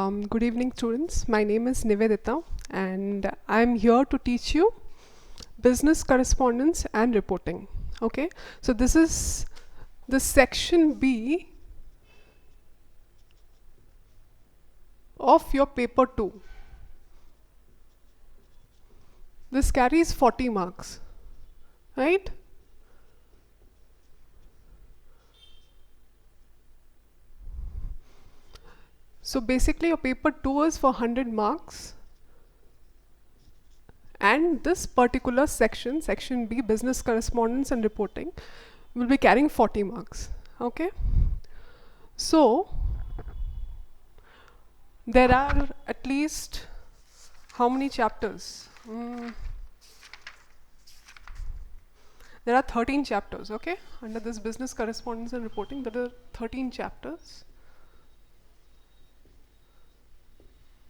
Good evening, students. My name is Nivedita, and I'm here to teach you business correspondence and reporting. Okay, so this is the section B of your paper 2. This carries 40 marks, right? So basically your paper 2 is for 100 marks, and this particular section, section B, business correspondence and reporting, will be carrying 40 marks. Okay, so there are at least how many chapters? There are 13 chapters. Okay, under this business correspondence and reporting, there are 13 chapters.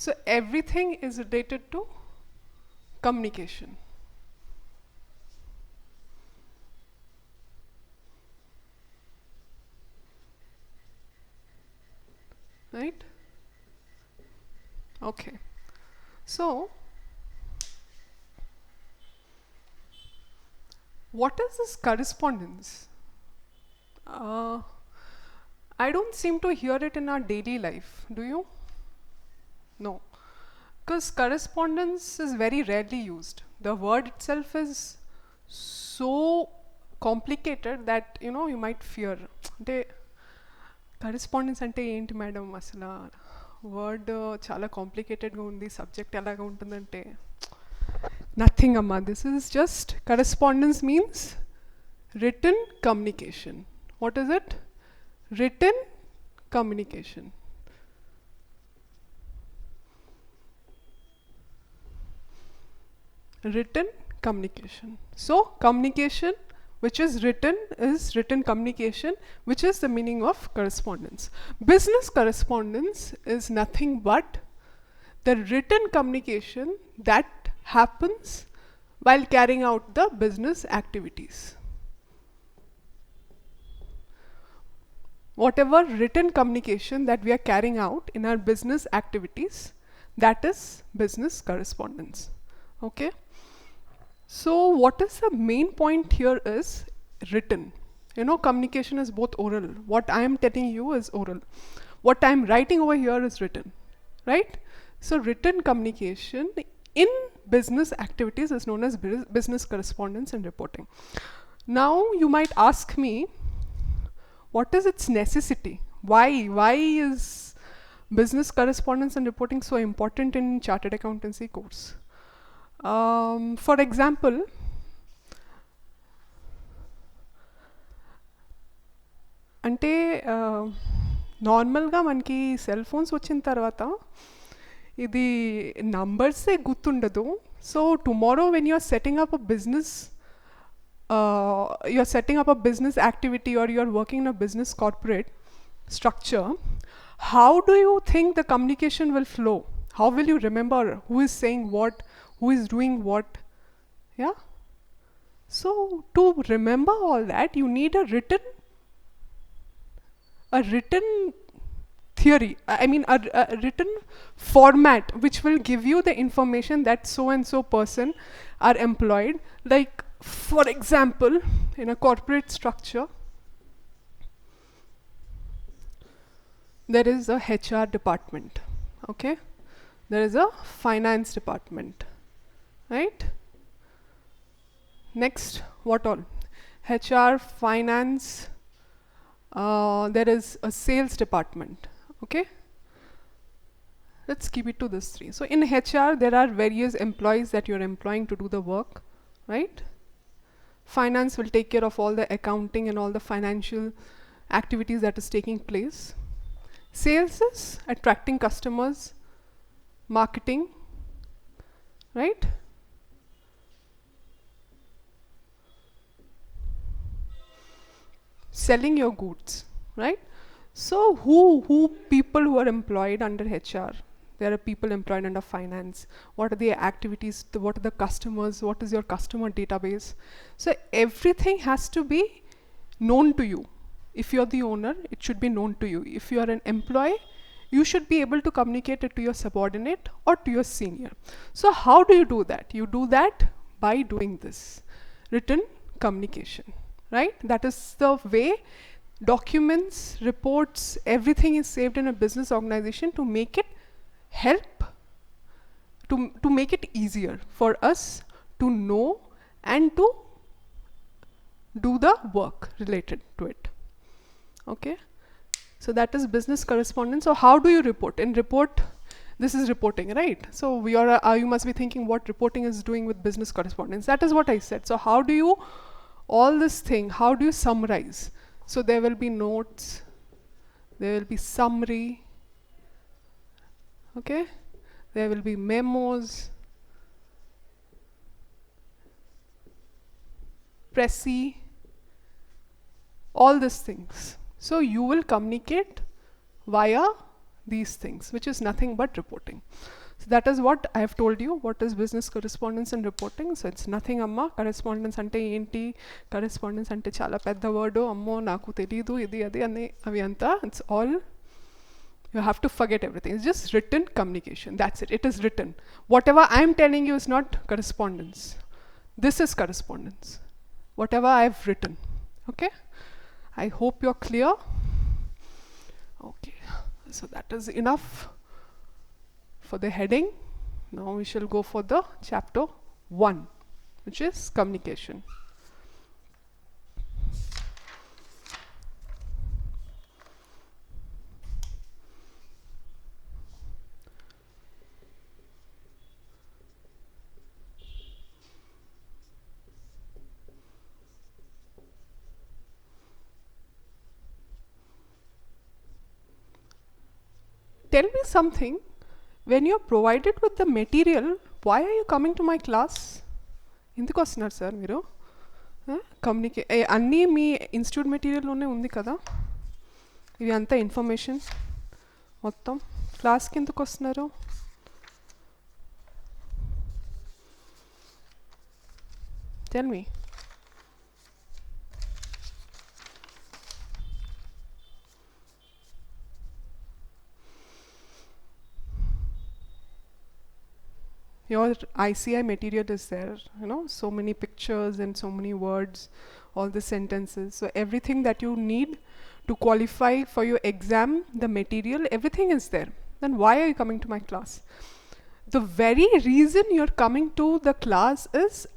So everything is related to communication. Right? Okay. So what is this correspondence? I don't seem to hear it in our daily life. Do you? No. Because correspondence is very rarely used. The word itself is so complicated that you might fear. Correspondence ante enti madam asala word chala complicated ga undi, subject elaga untundante. Nothing amma, this is just correspondence means written communication. What is it? Written communication. Written communication. So communication which is written communication, which is the meaning of correspondence. Business correspondence is nothing but the written communication that happens while carrying out the business activities. Whatever written communication that we are carrying out in our business activities, that is business correspondence. Okay. So what is the main point here is written. Communication is both oral. What I am telling you is oral. What I am writing over here is written, right? So written communication in business activities is known as business correspondence and reporting. Now you might ask me, what is its necessity? Why is business correspondence and reporting so important in chartered accountancy course? For example, అంటే నార్మల్గా మనకి cell phones వచ్చిన తర్వాత ఇది నంబర్సే గుర్తుండదు. So tomorrow when you're setting up a business, you're setting up a business activity or you're working in a business corporate structure, how do you think the communication will flow? How will you remember who is saying what, who is doing what? Yeah. So to remember all that, you need a written theory. I mean a written format which will give you the information that so and so person are employed. Like for example, in a corporate structure, there is a HR department. Okay, there is a finance department, right? Next, what all? HR, finance, there is a sales department. Okay, let's keep it to this 3. So in HR there are various employees that you're employing to do the work, right? Finance will take care of all the accounting and all the financial activities that is taking place. Sales is attracting customers, marketing, right? Selling your goods, right? So who people who are employed under HR? There are people employed under finance. What are the activities? What are the customers? What is your customer database? So everything has to be known to you. If you're the owner, it should be known to you. If you are an employee, you should be able to communicate it to your subordinate or to your senior. So how do you do that? You do that by doing this written communication, right? That is the way documents, reports, everything is saved in a business organization to make it help, to make it easier for us to know and to do the work related to it. Okay, so that is business correspondence. So how do you report? In report, this is reporting, right? So we are you must be thinking what reporting is doing with business correspondence. That is what I said. So how do you, all this thing, how do you summarize? So there will be notes, there will be summary, okay, there will be memos, Pressy, all these things. So you will communicate via these things, which is nothing but reporting. So that is what I have told you, what is business correspondence and reporting. So it's nothing amma, correspondence ante enti, correspondence ante chala pedda word, ammo naku telidu, idi adi ane aviyanta. It's all, you have to forget everything. It's just written communication. That's it. It is written. Whatever I am telling you is not correspondence. This is correspondence. Whatever I have written. Okay? I hope you're clear. Okay. So that is enough for the heading. Now we shall go for the chapter 1, which is communication. Tell me something, when you're provided with the material, why are you coming to my class? ఎందుకు వస్తున్నారు sir మీరు? అన్నీ మీ institute మెటీరియల్లోనే ఉంది కదా, ఇవి అంతా information మొత్తం, క్లాస్కి ఎందుకు వస్తున్నారు? Tell me. Your ICI material is there, you know, so many pictures and so many words, all the sentences. So everything that you need to qualify for your exam, the material, everything is there. Then why are you coming to my class? The very reason you're coming to the class is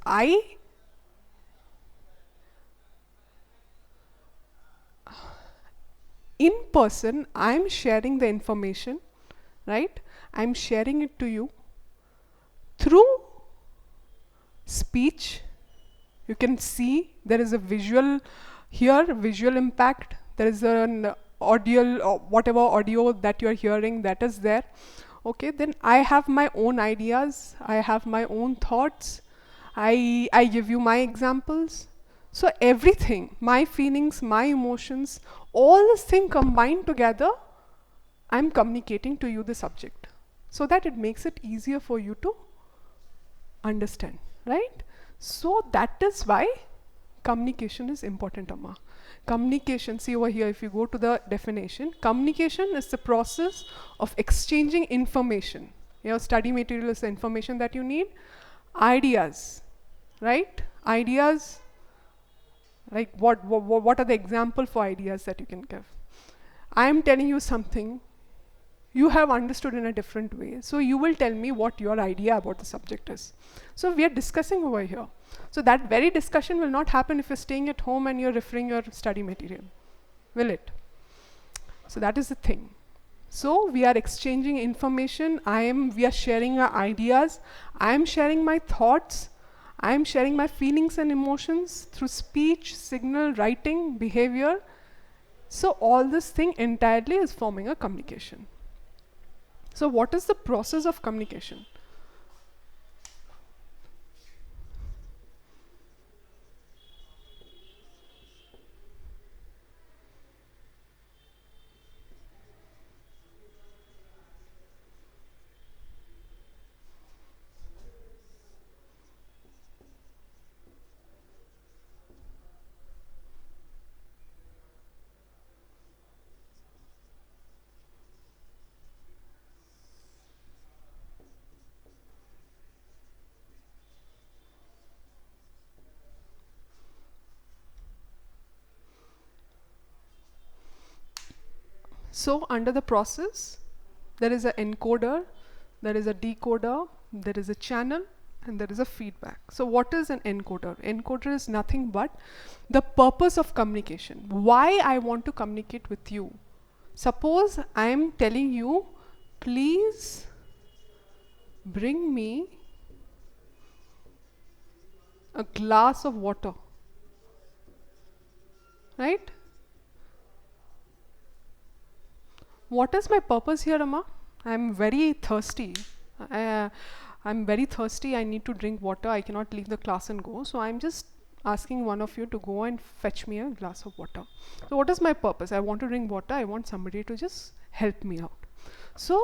in person, I'm sharing the information, right? I'm sharing it to you through speech. You can see there is a visual here, visual impact. There is an audio, or whatever audio that you are hearing, that is there. Okay, then I have my own ideas, I have my own thoughts, I give you my examples. So everything, my feelings, my emotions, all this thing combined together, I'm communicating to you the subject, so that it makes it easier for you to understand, right? So that is why communication is important, amma. Communication, see over here, if you go to the definition, communication is the process of exchanging information. Your study material is the information that you need. Ideas, right? Ideas, like what are the example for ideas that you can give? I am telling you something, you have understood in a different way, so you will tell me what your idea about the subject is. So we are discussing over here. So that very discussion will not happen if you're staying at home and you're referring your study material, will it? So that is the thing. So we are exchanging information, we are sharing our ideas, I am sharing my thoughts, I am sharing my feelings and emotions through speech, signal, writing, behavior. So all this thing entirely is forming a communication. So what is the process of communication? So under the process, there is an encoder, there is a decoder, there is a channel, and there is a feedback. So what is an encoder? Encoder is nothing but the purpose of communication. Why I want to communicate with you. Suppose I am telling you, please bring me a glass of water, right? What is my purpose here, Amma? I'm very thirsty. I'm very thirsty. I need to drink water. I cannot leave the class and go. So I'm just asking one of you to go and fetch me a glass of water. So what is my purpose? I want to drink water. I want somebody to just help me out. So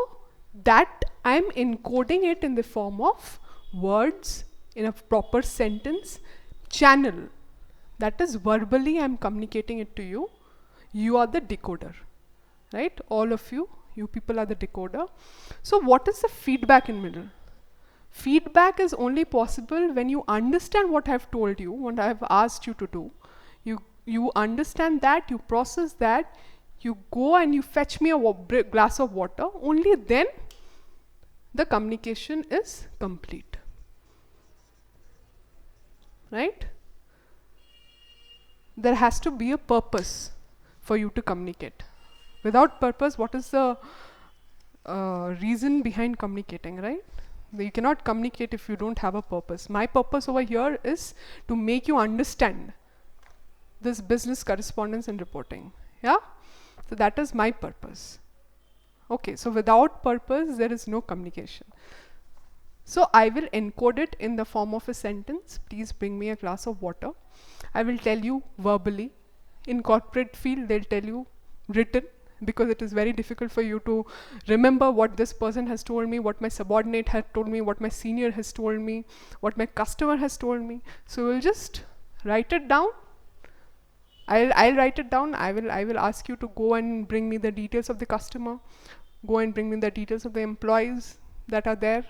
that I'm encoding it in the form of words in a proper sentence channel. That is verbally I'm communicating it to you. You are the decoder, right? All of you people are the decoder. So what is the feedback in middle? Feedback is only possible when you understand what I've told you, what I've asked you to do. You understand that, you process that, you go and you fetch me a glass of water. Only then the communication is complete, right? There has to be a purpose for you to communicate. Without purpose, what is the reason behind communicating, right? You cannot communicate if you don't have a purpose. My purpose over here is to make you understand this business correspondence and reporting. Yeah? So that is my purpose. Okay, so without purpose, there is no communication. So I will encode it in the form of a sentence. Please bring me a glass of water. I will tell you verbally. In corporate field, they'll tell you written, because it is very difficult for you to remember what this person has told me, what my subordinate had told me, what my senior has told me, what my customer has told me. So we'll just write it down. I'll write it down. I will ask you to go and bring me the details of the customer, go and bring me the details of the employees that are there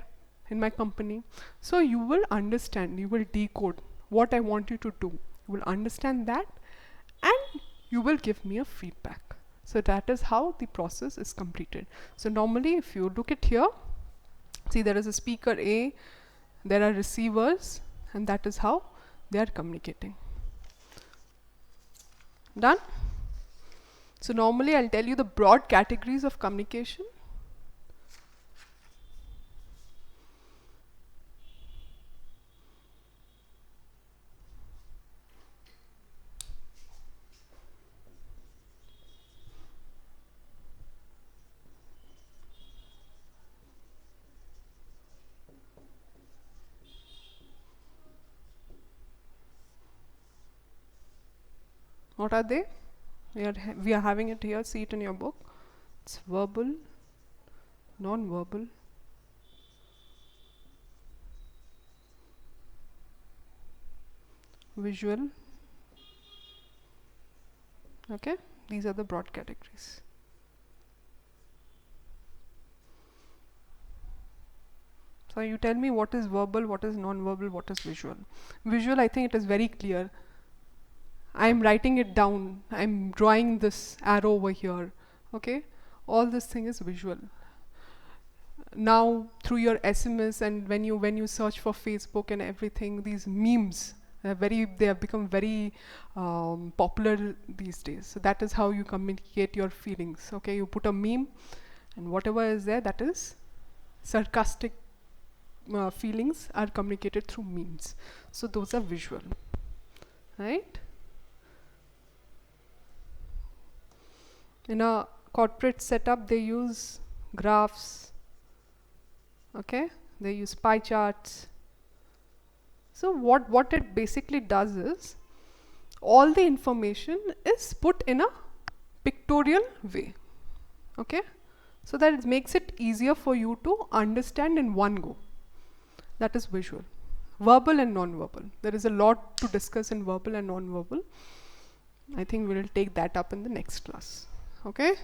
in my company. So you will understand, you will decode what I want you to do. You will understand that and you will give me a feedback. So that is how the process is completed. So normally if you look at here, see there is a speaker A, there are receivers, and that is how they are communicating. Done? So normally I'll tell you the broad categories of communication. What are they? We are having it here, see it in your book. It's verbal, non-verbal, visual. Okay, these are the broad categories. So you tell me what is verbal, what is non-verbal, what is visual. Visual, I think it is very clear. I'm writing it down. I'm drawing this arrow over here. Okay, all this thing is visual. Now through your SMS and when you search for Facebook and everything, these memes they have become very popular these days. So that is how you communicate your feelings. Okay, you put a meme, and whatever is there, that is sarcastic feelings are communicated through memes. So those are visual, right? In a corporate setup, they use graphs, okay? They use pie charts. So what it basically does is, all the information is put in a pictorial way, okay? So that it makes it easier for you to understand in one go. That is visual. Verbal and non-verbal. There is a lot to discuss in verbal and non-verbal. I think we will take that up in the next class. Okay.